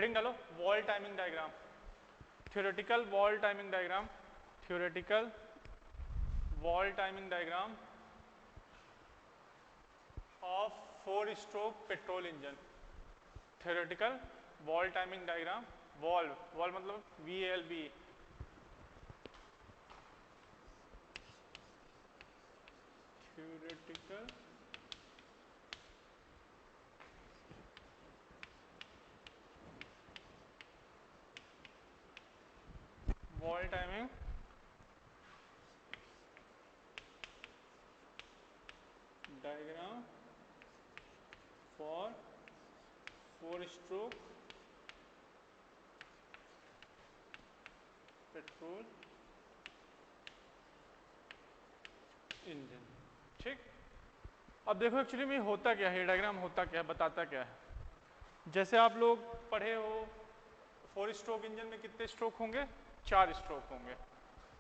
Heading डालो wall timing diagram, theoretical wall timing diagram, theoretical wall timing diagram of 4 stroke petrol engine. Theoretical wall timing diagram, wall wall मतलब VALV, theoretical wall timing diagram for 4 stroke petrol engine. ठीक, अब देखो actually में होता क्या है, ये diagram होता क्या है, बताता क्या है। जैसे आप लोग पढ़े हो 4 स्ट्रोक इंजन में कितने स्ट्रोक होंगे, 4 स्ट्रोक होंगे।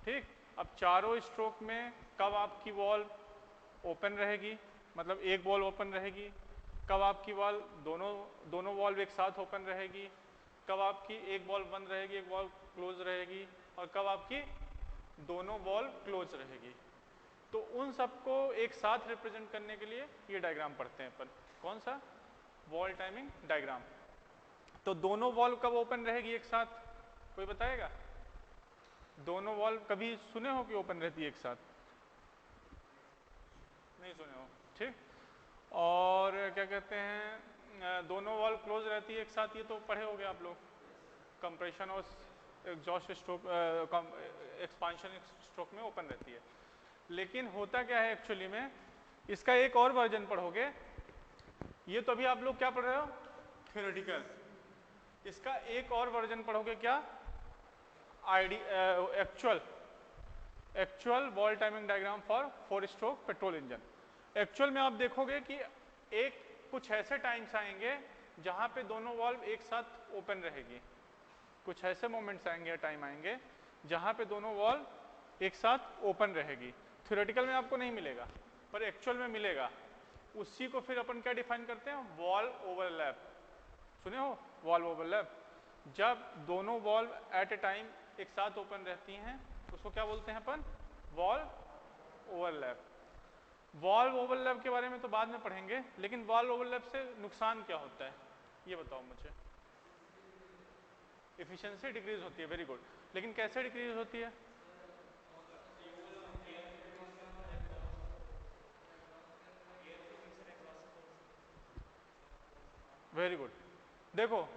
ठीक, अब चारों स्ट्रोक में कब आपकी वॉल्व ओपन रहेगी, मतलब एक वॉल्व ओपन रहेगी, कब आपकी वॉल्व दोनों वॉल्व एक साथ ओपन रहेगी, कब आपकी एक वॉल्व बंद रहेगी एक वॉल्व क्लोज रहेगी, और कब आपकी दोनों वॉल्व क्लोज रहेगी। तो उन सबको एक साथ रिप्रेजेंट करने के लिए ये डायग्राम पढ़ते हैं अपन। कौन सा, वॉल टाइमिंग डायग्राम। तो दोनों वॉल्व कब ओपन रहेगी एक साथ, कोई बताएगा? दोनों वॉल्व कभी सुने हो कि ओपन रहती है एक साथ? नहीं सुने हो, ठीक। और क्या कहते हैं, दोनों वॉल्व क्लोज रहती है एक साथ, ये तो पढ़े होगे आप लोग, कंप्रेशन और एग्जॉस्ट स्ट्रोक, एक्सपांशन स्ट्रोक में ओपन रहती है। लेकिन होता क्या है एक्चुअली में, इसका एक और वर्जन पढ़ोगे, ये तो अभी आप लोग क्या पढ़ रहे हो, थ्योरेटिकल। इसका एक और वर्जन पढ़ोगे क्या, actual wall timing diagram for 4 stroke petrol engine. Actual में आप देखोगे कि एक कुछ ऐसे टाइम्स आएंगे जहां पे दोनों वॉल्व एक साथ ओपन रहेगी, कुछ ऐसे मोमेंट्स आएंगे, टाइम आएंगे जहां पे दोनों वॉल्व एक साथ ओपन रहेगी। थ्योरेटिकल में आपको नहीं मिलेगा पर एक्चुअल में मिलेगा। उसी को फिर अपन क्या डिफाइन करते हैं, वॉल ओवरलैप। सुने हो वॉल्व ओवरलैप, जब दोनों वॉल्व एट ए टाइम एक साथ ओपन रहती हैं उसको क्या बोलते हैं अपन, वॉल्व ओवरलैप। वॉल्व ओवरलैप के बारे में तो बाद में पढ़ेंगे, लेकिन वॉल्व ओवरलैप से नुकसान क्या होता है ये बताओ मुझे। एफिशिएंसी डिक्रीज होती है, वेरी गुड, लेकिन कैसे डिक्रीज होती है? वेरी गुड, देखो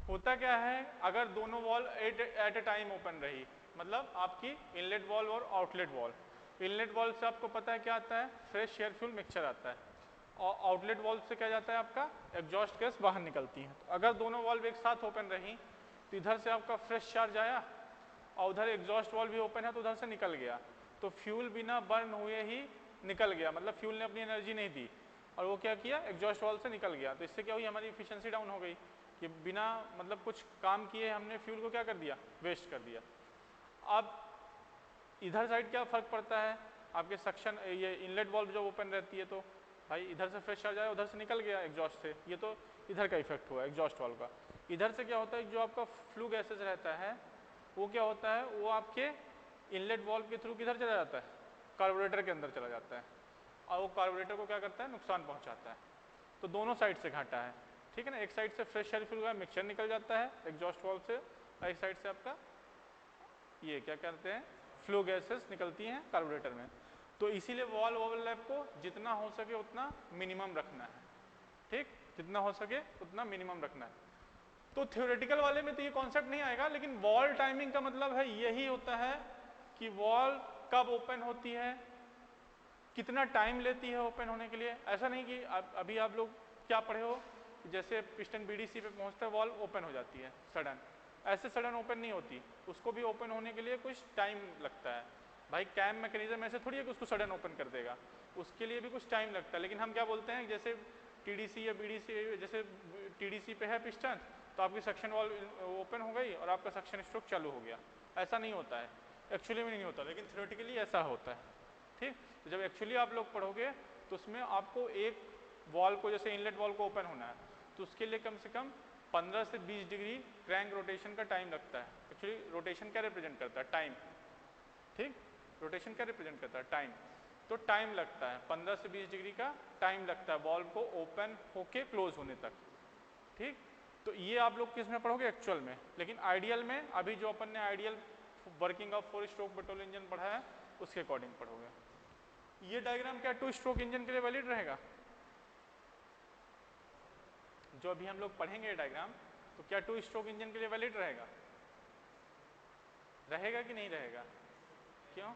होता क्या है, अगर दोनों valve at a time open रही, मतलब आपकी इनलेट वॉल्व और आउटलेट वॉल्व। इनलेट वॉल्व से आपको पता है क्या आता है, फ्रेश एयर फ्यूल मिक्सचर आता है, और आउटलेट वॉल्व से क्या जाता है आपका, एग्जॉस्ट गैस बाहर निकलती है। तो अगर दोनों वॉल्व एक साथ ओपन रही तो इधर से आपका फ्रेश चार्ज आया और उधर एग्जॉस्ट वॉल्व भी ओपन है तो उधर से निकल गया, तो फ्यूल बिना बर्न हुए ही निकल गया, मतलब फ्यूल ने अपनी एनर्जी नहीं दी और वो क्या किया, एग्जॉस्ट वॉल्व से निकल गया। तो इससे क्या हुई, हमारी एफिशिएंसी डाउन हो गई कि बिना मतलब कुछ काम किए हमने फ्यूल को क्या कर दिया, वेस्ट कर दिया। अब इधर साइड क्या फर्क पड़ता है, आपके सक्शन ये इनलेट वॉल्व जब ओपन रहती है तो भाई इधर से फ्रेश चार्ज आया उधर से निकल गया एग्जॉस्ट से, ये तो इधर का इफेक्ट हुआ एग्जॉस्ट वॉल्व का। इधर से क्या होता है, जो आपका फ्लू गैसेज रहता है वो क्या होता है, वो आपके इनलेट वॉल्व के थ्रू किधर चला जाता है, कार्बोरेटर के अंदर चला जाता है, और वो कार्बोरेटर को क्या करता है, नुकसान पहुंचाता है। तो दोनों साइड से घाटा है, ठीक है ना। एक साइड से फ्रेश एयर फ्यूल का मिक्सचर निकल जाता है एग्जॉस्ट वॉल्व से, और एक साइड से आपका ये क्या करते हैं, फ्लो गैसेस निकलती हैं कार्बोरेटर में। तो इसीलिए वॉल ओवरलैप को जितना हो सके उतना मिनिमम रखना है, ठीक, जितना हो सके उतना मिनिमम रखना है। तो थ्योरेटिकल वाले में तो ये कॉन्सेप्ट नहीं आएगा, लेकिन वॉल टाइमिंग का मतलब है यही होता है कि वॉल कब ओपन होती है, कितना टाइम लेती है ओपन होने के लिए। ऐसा नहीं कि अभी आप लोग क्या पढ़े हो, जैसे पिस्टन बीडीसी पे पहुंचता है वॉल्व ओपन हो जाती है सडन, ऐसे सडन ओपन नहीं होती, उसको भी ओपन होने के लिए कुछ टाइम लगता है। भाई कैम मैकेनिज्म ऐसे थोड़ी है कि उसको सडन ओपन कर देगा, उसके लिए भी कुछ टाइम लगता है। लेकिन हम क्या बोलते हैं, जैसे टीडीसी या बीडीसी, जैसे टीडीसी पे है पिस्टन तो आपकी सक्शन वॉल्व ओपन हो गई और आपका सक्शन स्ट्रोक चालू हो गया, ऐसा नहीं होता है, एक्चुअली में नहीं होता, लेकिन थ्योरेटिकली ऐसा होता है, ठीक। तो जब एक्चुअली आप लोग पढ़ोगे तो उसमें आपको एक वॉल को, जैसे इनलेट वॉल को ओपन होना है तो उसके लिए कम से कम 15 से 20 डिग्री क्रैंक रोटेशन का टाइम लगता है। एक्चुअली रोटेशन क्या रिप्रेजेंट करता है? टाइम। ठीक, रोटेशन क्या रिप्रेजेंट करता है? टाइम। तो टाइम लगता है 15 से 20 डिग्री का टाइम लगता है वॉल्व को ओपन होके क्लोज होने तक। ठीक, तो ये आप लोग किस में पढ़ोगे? एक्चुअल में। लेकिन आइडियल में अभी जो अपन ने ideal working of 4 stroke petrol engine पढ़ा है उसके अकॉर्डिंग पढ़ोगे। ये डायग्राम क्या 2 स्ट्रोक इंजन के लिए वैलिड रहेगा? जो अभी हम लोग पढ़ेंगे डायग्राम, तो क्या 2 स्ट्रोक इंजन के लिए वैलिड रहेगा? रहेगा कि नहीं रहेगा? क्यों?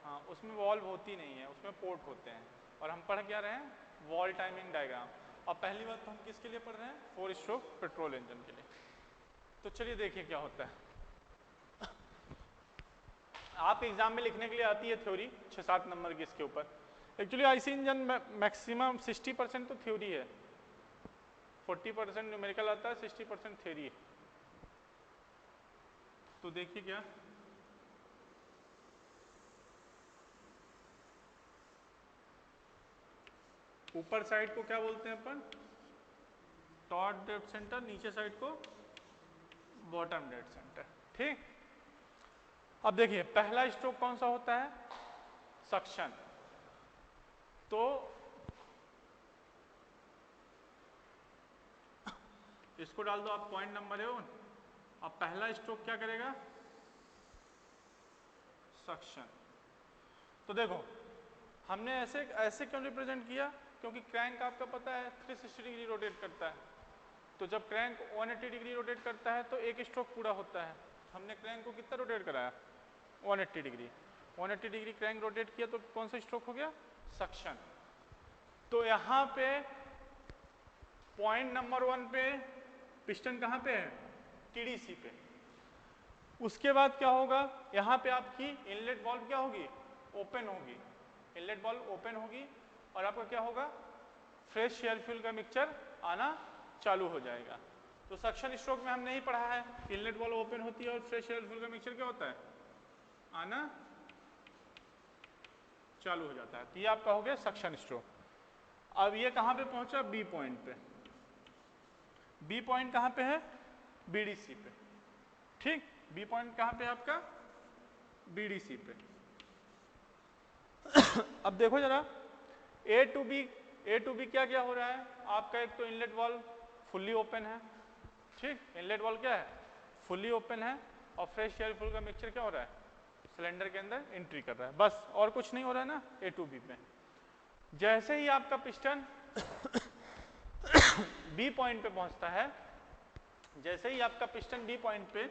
हाँ, उसमें वॉल्व होती नहीं है, उसमें पोर्ट होते हैं। और हम पढ़ क्या रहे हैं? Wall timing diagram. अब पहली बात तो हम किसके लिए पढ़ रहे हैं? 4 स्ट्रोक पेट्रोल इंजन के लिए। तो चलिए देखिए क्या होता है। आप एग्जाम में लिखने के लिए आती है थ्योरी 6-7 नंबर की इसके ऊपर। एक्चुअली आईसी इंजन मैक्सिमम 60% तो थ्योरी है, 40% न्यूमेरिकल आता है, 60% थ्योरी है। तो देखिए क्या, ऊपर साइड को क्या बोलते हैं अपन? टॉप डेड सेंटर, नीचे साइड को बॉटम डेड सेंटर। ठीक, अब देखिए पहला स्ट्रोक कौन सा होता है? सक्शन। तो इसको डाल दो आप पॉइंट नंबर 1। अब पहला स्ट्रोक क्या करेगा? सक्शन। तो देखो हमने ऐसे क्यों रिप्रेजेंट किया? क्योंकि क्रैंक आपका पता है 360 डिग्री रोटेट करता है। तो जब क्रैंक 180 डिग्री रोटेट करता है तो एक स्ट्रोक पूरा होता है। हमने क्रैंक को कितना रोटेट कराया? 180 डिग्री। 180 डिग्री क्रैंक रोटेट किया तो कौन सा स्ट्रोक हो गया? सक्शन। तो यहाँ पे पॉइंट नंबर 1 पे पिस्टन कहाँ पे है? टीडीसी पे। उसके बाद क्या होगा? यहाँ पे आपकी इनलेट वाल्व क्या होगी? ओपन होगी। इनलेट वाल्व ओपन होगी और आपका क्या होगा? फ्रेश एयर फ्यूल का मिक्सचर आना चालू हो जाएगा। तो सक्शन स्ट्रोक में हमने ही पढ़ा है इनलेट वाल्व ओपन होती है और फ्रेश एयर फ्यूल का मिक्सचर क्या होता है? आना चालू हो जाता है। तो ये आपका हो गया सक्शन स्ट्रोक। अब ये कहाँ पे पहुंचा? बी पॉइंट पे। बी पॉइंट कहाँ पे है? बीडीसी पे। ठीक, बी पॉइंट कहाँ पे है आपका? बीडीसी पे। अब देखो जरा ए टू बी क्या क्या हो रहा है आपका? एक तो इनलेट वाल्व फुल्ली ओपन है। ठीक, इनलेट वाल्व क्या है? फुल्ली ओपन है और फ्रेश एयर फ्यूल का मिक्सचर क्या हो रहा है? सिलेंडर के अंदर एंट्री कर रहा है। बस और कुछ नहीं हो रहा है ना ए टू बी पे। जैसे ही आपका पिस्टन बी पॉइंट पे पहुंचता है, जैसे ही आपका पिस्टन बी पॉइंट पे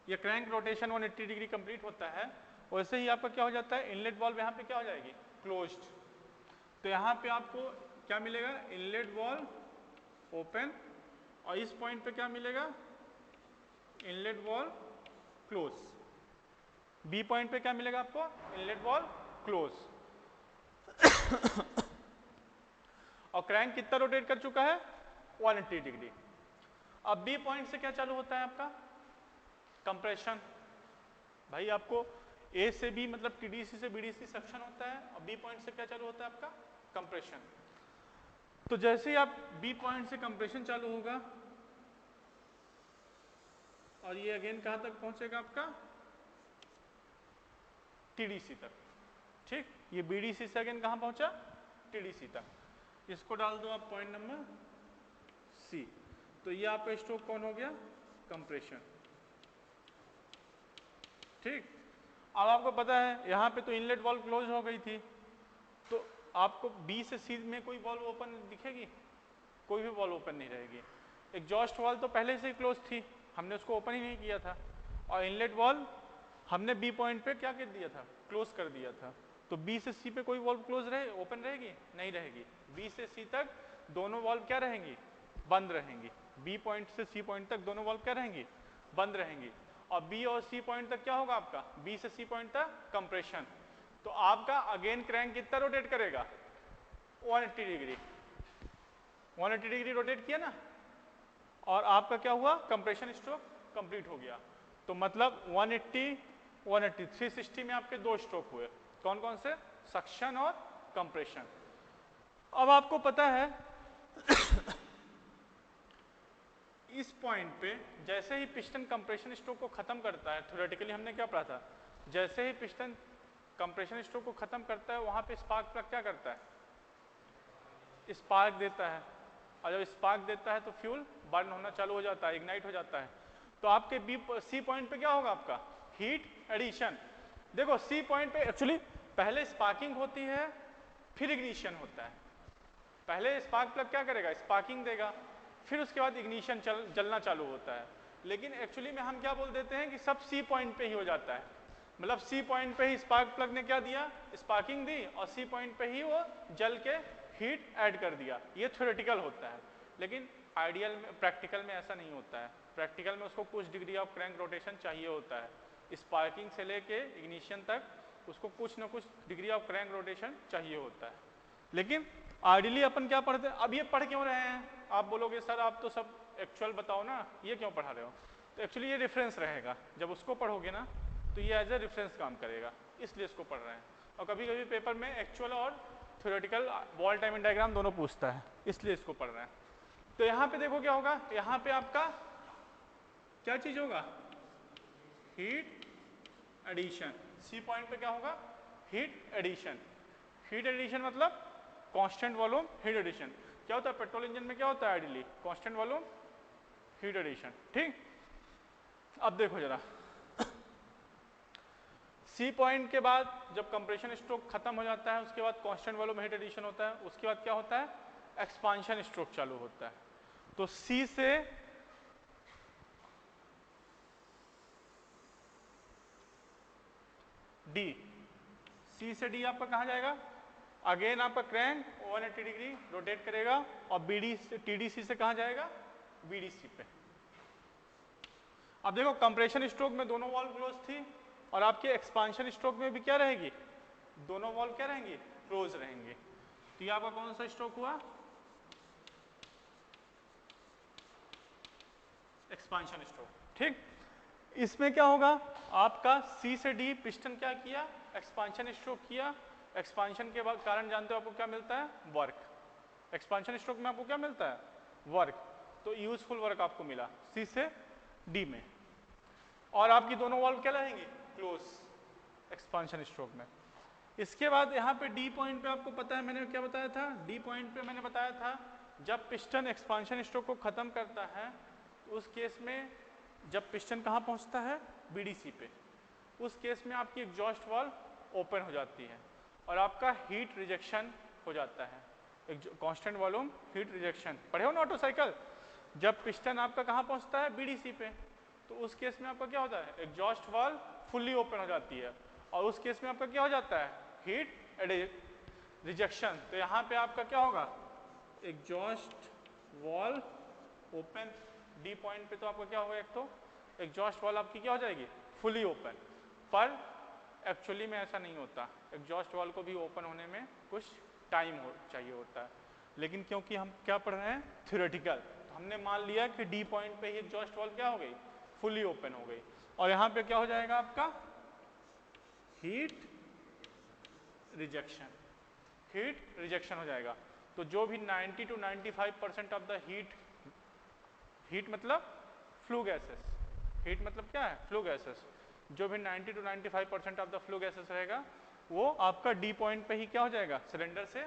ये क्रैंक रोटेशन 180 डिग्री कंप्लीट होता है, वैसे ही आपका क्या हो जाता है? इनलेट वाल्व यहाँ पे क्या हो जाएगी? क्लोज्ड। तो यहाँ पे आपको क्या मिलेगा? इनलेट वाल्व ओपन और इस पॉइंट पे क्या मिलेगा? Inlet valve close. B point पे क्या मिलेगा आपको? Inlet valve close. और क्रैंक कितना रोटेट कर चुका है? 180 डिग्री। अब बी पॉइंट से क्या चालू होता है आपका? कंप्रेशन। भाई आपको ए से बी मतलब टीडीसी से बीडीसी सक्शन होता है और बी पॉइंट से क्या चालू होता है आपका? कंप्रेशन। तो जैसे ही आप बी पॉइंट से कंप्रेशन चालू होगा और ये अगेन कहां तक पहुंचेगा आपका? टीडीसी तक। ठीक, ये बीडीसी से अगेन कहां पहुंचा? टीडीसी तक। इसको डाल दो आप पॉइंट नंबर सी। तो ये आपका स्ट्रोक कौन हो गया? कंप्रेशन। ठीक, अब आपको पता है यहां पे तो इनलेट वाल्व क्लोज हो गई थी, तो आपको बी से सी में कोई वाल्व ओपन दिखेगी? कोई भी वाल्व ओपन नहीं रहेगी। एग्जॉस्ट वाल्व तो पहले से ही क्लोज थी, हमने उसको ओपन ही नहीं किया था। और इनलेट वाल्व हमने बी पॉइंट पे क्या कर दिया था? क्लोज कर दिया था। तो बी से सी पे कोई वाल्व क्लोज रहे ओपन रहेगी? नहीं रहेगी। बी से सी तक दोनों वाल्व क्या रहेंगी? बंद रहेंगी। बी पॉइंट से सी पॉइंट तक दोनों वाल्व क्या रहेंगी? बंद रहेंगी। और बी और सी पॉइंट तक क्या होगा आपका? बी से सी पॉइंट तक कंप्रेशन। तो आपका अगेन क्रैंक कितना रोटेट करेगा? 180 डिग्री। 180 डिग्री रोटेट किया ना, और आपका क्या हुआ? कंप्रेशन स्ट्रोक कंप्लीट हो गया। तो मतलब 180 180 360 में आपके 2 स्ट्रोक हुए। कौन कौन से? सक्शन और कंप्रेशन। अब आपको पता है इस पॉइंट पे जैसे ही पिस्टन कंप्रेशन स्ट्रोक को खत्म करता है, थ्योरेटिकली हमने क्या पढ़ा था, जैसे ही पिस्टन कंप्रेशन स्ट्रोक को खत्म करता है वहां पे स्पार्क प्लग क्या करता है, स्पार्क देता है, और जब स्पार्क देता है तो फ्यूल बर्न होना चालू हो जाता है, इग्नाइट हो जाता है। तो आपके सी पॉइंट पे क्या होगा, आपका हीट एडिशन। देखो सी पॉइंट पे एक्चुअली पहले स्पार्किंग होती है फिर इग्निशन होता है। पहले स्पार्क प्लग क्या करेगा, स्पार्किंग देगा, फिर उसके बाद इग्निशन जलना चालू होता है। लेकिन एक्चुअली में हम क्या बोल देते हैं कि सब सी पॉइंट पे ही हो जाता है, मतलब सी पॉइंट पे ही स्पार्क प्लग ने क्या दिया, स्पार्किंग दी, और सी पॉइंट पे ही वो जल के हीट ऐड कर दिया। ये थ्योरेटिकल होता है, लेकिन आइडियल में प्रैक्टिकल में ऐसा नहीं होता है। प्रैक्टिकल में उसको कुछ डिग्री ऑफ क्रैंक रोटेशन चाहिए होता है, स्पार्किंग से लेके इग्निशन तक उसको कुछ ना कुछ डिग्री ऑफ क्रैंक रोटेशन चाहिए होता है। लेकिन आइडियली अपन क्या पढ़ते हैं, अब ये पढ़ क्यों रहे हैं, आप बोलोगे सर आप तो सब एक्चुअल बताओ ना, ये क्यों पढ़ा रहे हो। तो एक्चुअली ये रेफरेंस रहेगा, जब उसको पढ़ोगे ना तो ये एज ए रेफरेंस काम करेगा, इसलिए इसको पढ़ रहे हैं। और कभी कभी पेपर में एक्चुअल और थ्योरेटिकल बॉल टाइमिंग डायग्राम दोनों पूछता है, इसलिए इसको पढ़ रहे हैं। तो यहाँ पे देखो क्या होगा, यहाँ पे आपका क्या चीज होगा, हीट एडिशन। सी पॉइंट पे क्या होगा, हीट एडिशन। हीट एडिशन मतलब कांस्टेंट वॉल्यूम हीट एडिशन। क्या होता है पेट्रोल इंजन में, क्या होता है ideally constant volume heat addition. ठीक, अब देखो जरा, सी पॉइंट के बाद जब कंप्रेशन स्ट्रोक खत्म हो जाता है उसके बाद कांस्टेंट वॉल्यूम हीट एडिशन होता है, उसके बाद क्या होता है, एक्सपांशन स्ट्रोक चालू होता है। तो सी से डी, सी से डी आपका कहाँ जाएगा, अगेन आपका क्रैंक 180 डिग्री रोटेट करेगा, और बीडी से टीडीसी से कहाँ जाएगा, बीडीसी पे। अब देखो कंप्रेशन स्ट्रोक में दोनों वॉल्व क्लोज थी, और आपके एक्सपांशन स्ट्रोक में भी क्या रहेगी, दोनों वॉल्व क्या रहेंगी, क्लोज रहेंगे। तो ये आपका कौन सा स्ट्रोक हुआ, एक्सपांशन स्ट्रोक। ठीक, इसमें क्या होगा, आपका सी से डी पिस्टन क्या किया, एक्सपांशन स्ट्रोक किया। एक्सपांशन के बाद कारण जानते हो आपको क्या मिलता है, वर्क। एक्सपांशन स्ट्रोक में आपको क्या मिलता है, वर्क। तो यूजफुल वर्क आपको मिला सी से डी में, और आपकी दोनों वॉल्व क्या रहेंगी, क्लोज एक्सपांशन स्ट्रोक में। इसके बाद यहाँ पे डी पॉइंट पे आपको पता है मैंने क्या बताया था, डी पॉइंट पे मैंने बताया था जब पिस्टन एक्सपांशन स्ट्रोक को खत्म करता है उस केस में, जब पिस्टन कहाँ पहुँचता है, बीडीसी पे, उस केस में आपकी एग्जॉस्ट वाल्व ओपन हो जाती है और आपका हीट रिजेक्शन हो जाता है। कांस्टेंट वॉल्यूम हीट रिजेक्शन पढ़े हो ना ऑटो साइकिल, जब पिस्टन आपका कहाँ पहुँचता है, बीडीसी पे, तो उस केस में आपका क्या होता है, एग्जॉस्ट वाल्व फुल्ली ओपन हो जाती है, और उस केस में आपका क्या हो जाता है, हीट रिजेक्शन। तो यहाँ पे आपका क्या होगा, exhaust valve open. D point पे तो आपका क्या होगा, एक तो एग्जॉस्ट वाल्व आपकी क्या हो जाएगी, फुली ओपन। पर एक्चुअली में ऐसा नहीं होता, एग्जॉस्ट वाल्व को भी ओपन होने में कुछ टाइम चाहिए होता है। लेकिन क्योंकि हम क्या पढ़ रहे हैं, थ्योरेटिकल, तो हमने मान लिया कि डी पॉइंट पे ही एग्जॉस्ट वाल्व क्या हो गई, फुली ओपन हो गई, और यहाँ पे क्या हो जाएगा आपका, हीट रिजेक्शन। हीट रिजेक्शन हो जाएगा। तो जो भी 90 to 95% ऑफ द हीट मतलब फ्लू गैसेस, हीट मतलब क्या है, फ्लू गैसेस, जो भी 90 to 95% of the flue gases रहेगा वो आपका डी पॉइंट पे ही क्या हो जाएगा, सिलेंडर से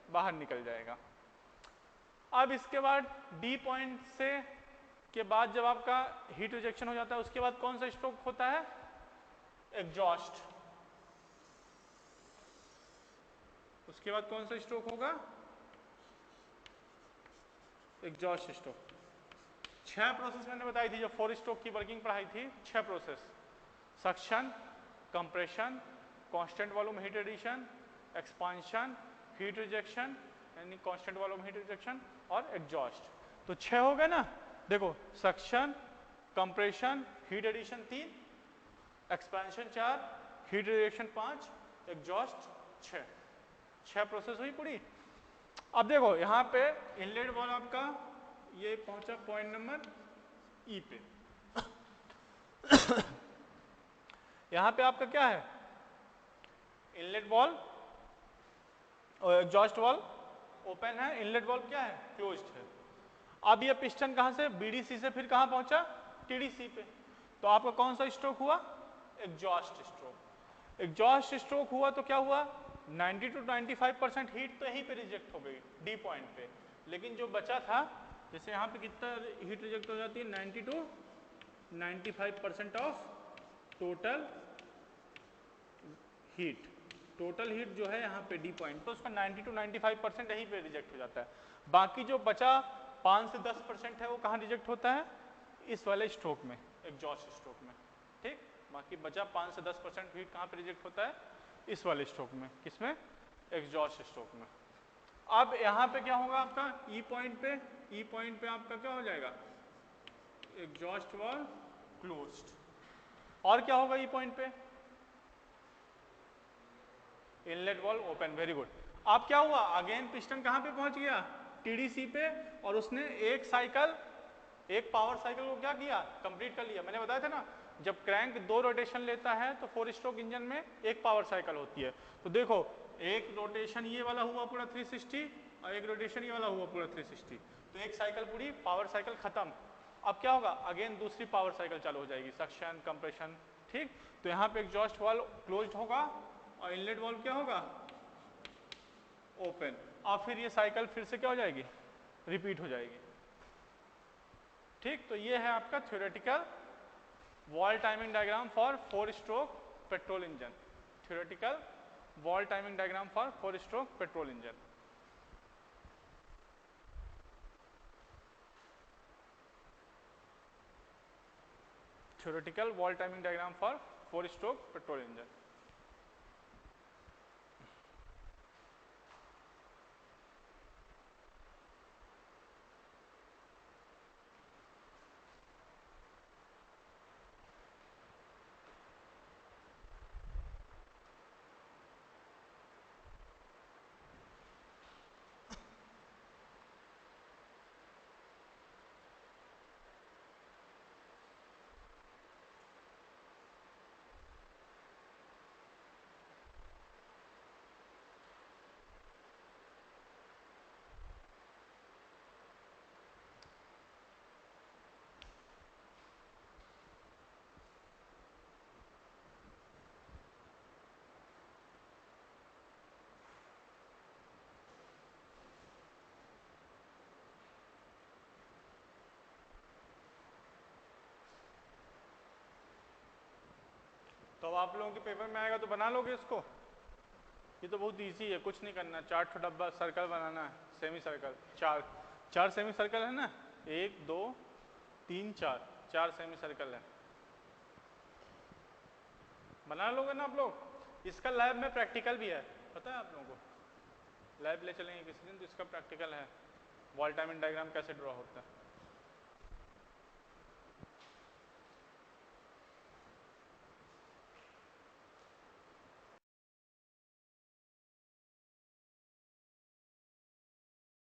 बाहर निकल जाएगा। अब इसके बाद डी पॉइंट से के बाद जब आपका हीट रिजेक्शन हो जाता है उसके बाद कौन सा स्ट्रोक होता है, एग्जॉस्ट। उसके बाद कौन सा स्ट्रोक होगा, एग्जॉस्ट स्ट्रोक। 6 प्रोसेस मैंने बताई थी, जो 4 स्ट्रोक की वर्किंग पढ़ाई थी, 6 process, suction, compression, constant volume heat addition, expansion, heat rejection यानी कांस्टेंट वॉल्यूम हीट रिजेक्शन, और एग्जॉस्ट। तो 6 हो गए ना, देखो suction, compression, heat addition 3, expansion 4, heat rejection 5, exhaust 6 process हुई पूरी। अब देखो यहाँ पे इनलेट वॉल्व आपका ये पहुंचा पॉइंट नंबर ई पे। यहाँ पे आपका क्या है, इनलेट वॉल्व और एग्जॉस्ट वॉल्व ओपन है, इनलेट वॉल्व क्या है, क्लोज्ड है। अब ये पिस्टन कहां से बीडीसी से फिर कहां पहुंचा टीडीसी पे, तो आपका कौन सा स्ट्रोक हुआ एग्जॉस्ट स्ट्रोक। एग्जॉस्ट स्ट्रोक हुआ तो क्या हुआ 90 to 95% हीट तो यहीं पे रिजेक्ट हो गई डी पॉइंट पे, लेकिन जो बचा था जैसे यहाँ पे कितना हीट रिजेक्ट हो जाती है 90 to 95% of total heat, total heat जो है यहाँ पे डी पॉइंट तो उसका 90 to 95% यहीं पे रिजेक्ट हो जाता है। बाकी जो बचा 5 से 10% है वो कहाँ रिजेक्ट होता है इस वाले स्ट्रोक में एग्जॉस्ट स्ट्रोक में, ठीक। बाकी बचा 5 से 10% हीट कहाँ पे रिजेक्ट होता है इस वाले स्ट्रोक में, किसमें एग्जॉस्ट स्ट्रोक में। अब यहाँ पे क्या होगा आपका ई पॉइंट पे आपका क्या हो जाएगा एग्जॉस्ट वाल्व क्लोज्ड, और क्या होगा ई पॉइंट पे inlet valve open. Very good. अब क्या हुआ अगेन पिस्टन कहाँ पे पहुंच गया टीडीसी पे, और उसने एक साइकिल एक पावर साइकिल को क्या किया कंप्लीट कर लिया। मैंने बताया था ना जब क्रैंक 2 रोटेशन लेता है तो 4 स्ट्रोक इंजन में एक पावर साइकिल होती है। तो देखो एक रोटेशन ये वाला हुआ पूरा 360 और एक रोटेशन ये वाला हुआ पूरा 360, तो एक साइकिल पूरी पावर साइकिल खत्म। अब क्या होगा अगेन दूसरी पावर साइकिल चालू हो जाएगी सक्शन कंप्रेशन, ठीक। तो यहाँ पे एग्जॉस्ट वाल्व क्लोज्ड होगा और इनलेट वाल्व क्या होगा ओपन, और फिर ये साइकिल फिर से क्या हो जाएगी रिपीट हो जाएगी, ठीक। तो ये है आपका theoretical valve timing diagram for 4 stroke petrol engine, theoretical valve timing diagram for 4 stroke petrol engine. Theoretical valve timing diagram for 4 stroke petrol engine. तो अब आप लोगों के पेपर में आएगा तो बना लोगे इसको, ये तो बहुत इजी है, कुछ नहीं करना, 4 डब्बा सर्कल बनाना है, सेमी सर्कल, चार सेमी सर्कल है ना, 1 2 3 4 सेमी सर्कल है, बना लोगे ना आप लोग। इसका लैब में प्रैक्टिकल भी है, पता है आप लोगों को, लैब ले चलेंगे किसी दिन तो इसका प्रैक्टिकल है, वॉल्व टाइमिंग डायग्राम कैसे ड्रॉ होता है।